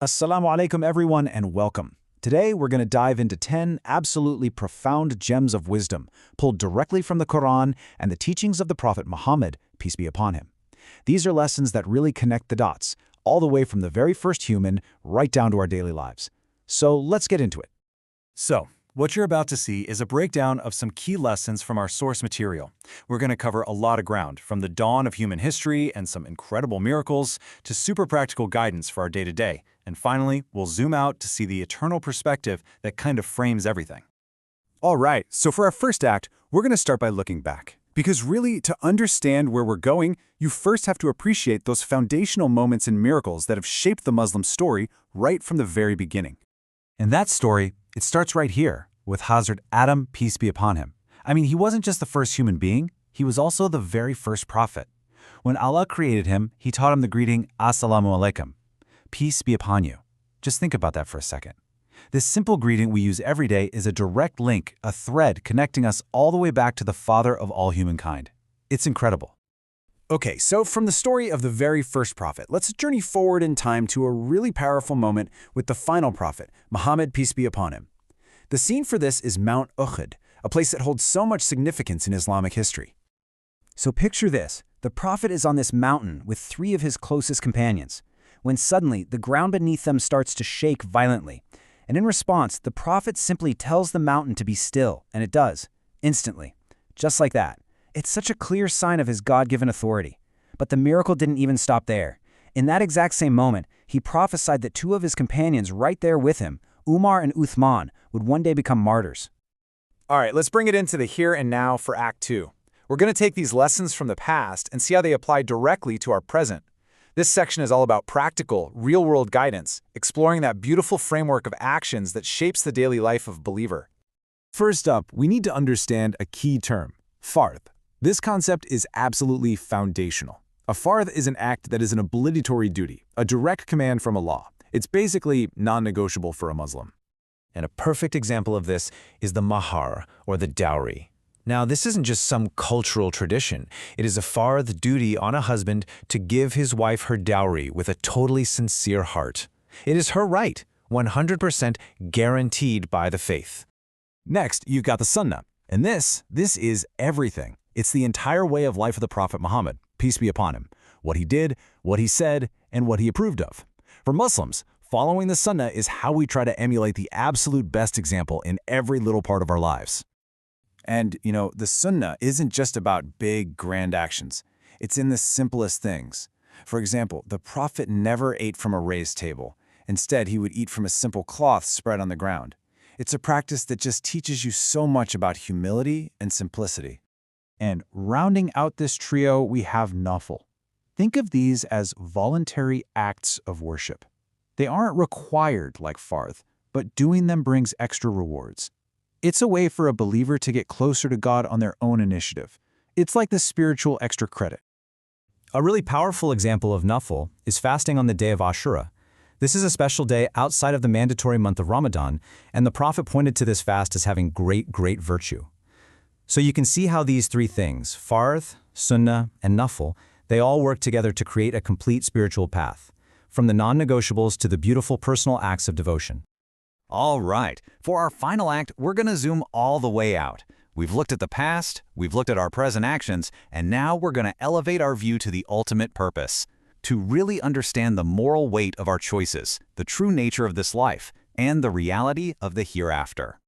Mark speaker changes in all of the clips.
Speaker 1: Assalamu alaikum everyone and welcome. Today we're going to dive into 10 absolutely profound gems of wisdom pulled directly from the Quran and the teachings of the Prophet Muhammad, peace be upon him. These are lessons that really connect the dots, all the way from the very first human right down to our daily lives. So let's get into it.
Speaker 2: So, what you're about to see is a breakdown of some key lessons from our source material. We're going to cover a lot of ground, from the dawn of human history and some incredible miracles to super practical guidance for our day-to-day. And finally, we'll zoom out to see the eternal perspective that kind of frames everything.
Speaker 3: All right, so for our first act, we're going to start by looking back. Because really, to understand where we're going, you first have to appreciate those foundational moments and miracles that have shaped the Muslim story right from the very beginning.
Speaker 1: And that story, it starts right here, with Hazrat Adam, peace be upon him. I mean, he wasn't just the first human being, he was also the very first prophet. When Allah created him, he taught him the greeting, Assalamu alaikum, peace be upon you. Just think about that for a second. This simple greeting we use every day is a direct link, a thread connecting us all the way back to the father of all humankind. It's incredible.
Speaker 3: Okay, so from the story of the very first prophet, let's journey forward in time to a really powerful moment with the final prophet, Muhammad, peace be upon him. The scene for this is Mount Uhud, a place that holds so much significance in Islamic history.
Speaker 4: So picture this. The prophet is on this mountain with 3 of his closest companions, when suddenly the ground beneath them starts to shake violently. And in response, the prophet simply tells the mountain to be still, and it does, instantly, just like that. It's such a clear sign of his God-given authority. But the miracle didn't even stop there. In that exact same moment, he prophesied that 2 of his companions right there with him, Umar and Uthman, would one day become martyrs.
Speaker 2: All right, let's bring it into the here and now for Act 2. We're going to take these lessons from the past and see how they apply directly to our present. This section is all about practical, real-world guidance, exploring that beautiful framework of actions that shapes the daily life of a believer.
Speaker 3: First up, we need to understand a key term, fardh. This concept is absolutely foundational. A fardh is an act that is an obligatory duty, a direct command from Allah. It's basically non-negotiable for a Muslim.
Speaker 1: And a perfect example of this is the mahar, or the dowry. Now, this isn't just some cultural tradition. It is a fardh duty on a husband to give his wife her dowry with a totally sincere heart. It is her right, 100% guaranteed by the faith.
Speaker 3: Next, you've got the Sunnah. And this is everything. It's the entire way of life of the Prophet Muhammad, peace be upon him. What he did, what he said, and what he approved of. For Muslims, following the Sunnah is how we try to emulate the absolute best example in every little part of our lives. And, the Sunnah isn't just about big, grand actions. It's in the simplest things. For example, the Prophet never ate from a raised table. Instead, he would eat from a simple cloth spread on the ground. It's a practice that just teaches you so much about humility and simplicity.
Speaker 1: And rounding out this trio, we have nafil. Think of these as voluntary acts of worship. They aren't required like fardh, but doing them brings extra rewards. It's a way for a believer to get closer to God on their own initiative. It's like the spiritual extra credit. A really powerful example of nafil is fasting on the day of Ashura. This is a special day outside of the mandatory month of Ramadan, and the Prophet pointed to this fast as having great virtue. So you can see how these 3 things, fardh, sunnah, and nafil, they all work together to create a complete spiritual path, from the non-negotiables to the beautiful personal acts of devotion.
Speaker 5: All right, for our final act, we're going to zoom all the way out. We've looked at the past, we've looked at our present actions, and now we're going to elevate our view to the ultimate purpose, to really understand the moral weight of our choices, the true nature of this life, and the reality of the hereafter.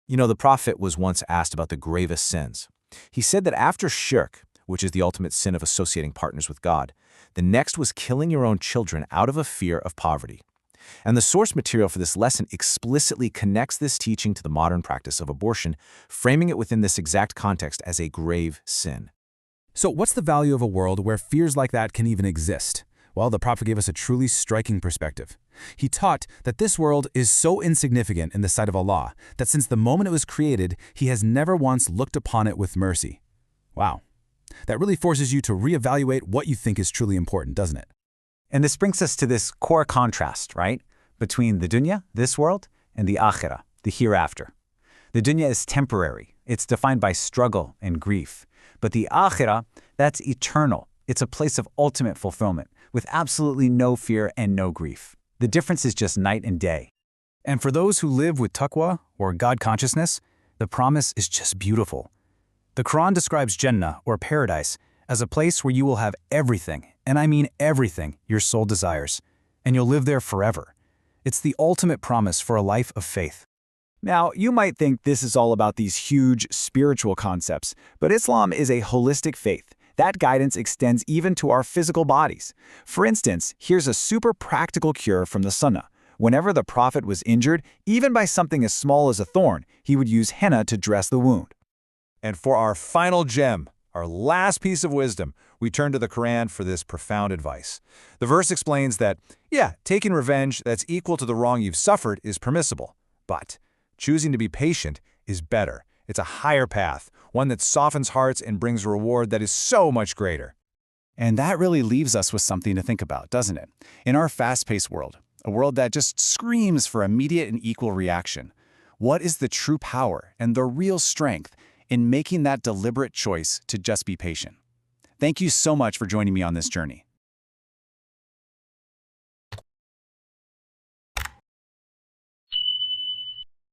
Speaker 1: The Prophet was once asked about the gravest sins. He said that after shirk, which is the ultimate sin of associating partners with God, the next was killing your own children out of a fear of poverty. And the source material for this lesson explicitly connects this teaching to the modern practice of abortion, framing it within this exact context as a grave sin.
Speaker 3: So what's the value of a world where fears like that can even exist? Well, the Prophet gave us a truly striking perspective. He taught that this world is so insignificant in the sight of Allah that since the moment it was created, He has never once looked upon it with mercy. Wow. That really forces you to reevaluate what you think is truly important, doesn't it?
Speaker 5: And this brings us to this core contrast, right? Between the dunya, this world, and the akhirah, the hereafter. The dunya is temporary. It's defined by struggle and grief. But the akhirah, that's eternal. It's a place of ultimate fulfillment, with absolutely no fear and no grief.
Speaker 4: The difference is just night and day.
Speaker 2: And for those who live with taqwa, or God consciousness, the promise is just beautiful. The Quran describes Jannah, or paradise, as a place where you will have everything, and I mean everything, your soul desires, and you'll live there forever. It's the ultimate promise for a life of faith.
Speaker 3: Now, you might think this is all about these huge spiritual concepts, but Islam is a holistic faith. That guidance extends even to our physical bodies. For instance, here's a super practical cure from the Sunnah. Whenever the Prophet was injured, even by something as small as a thorn, he would use henna to dress the wound.
Speaker 2: And for our final gem, our last piece of wisdom, we turn to the Quran for this profound advice. The verse explains that, taking revenge that's equal to the wrong you've suffered is permissible, but choosing to be patient is better. It's a higher path, one that softens hearts and brings a reward that is so much greater. And that really leaves us with something to think about, doesn't it? In our fast-paced world, a world that just screams for immediate and equal reaction, what is the true power and the real strength in making that deliberate choice to just be patient? Thank you so much for joining me on this journey.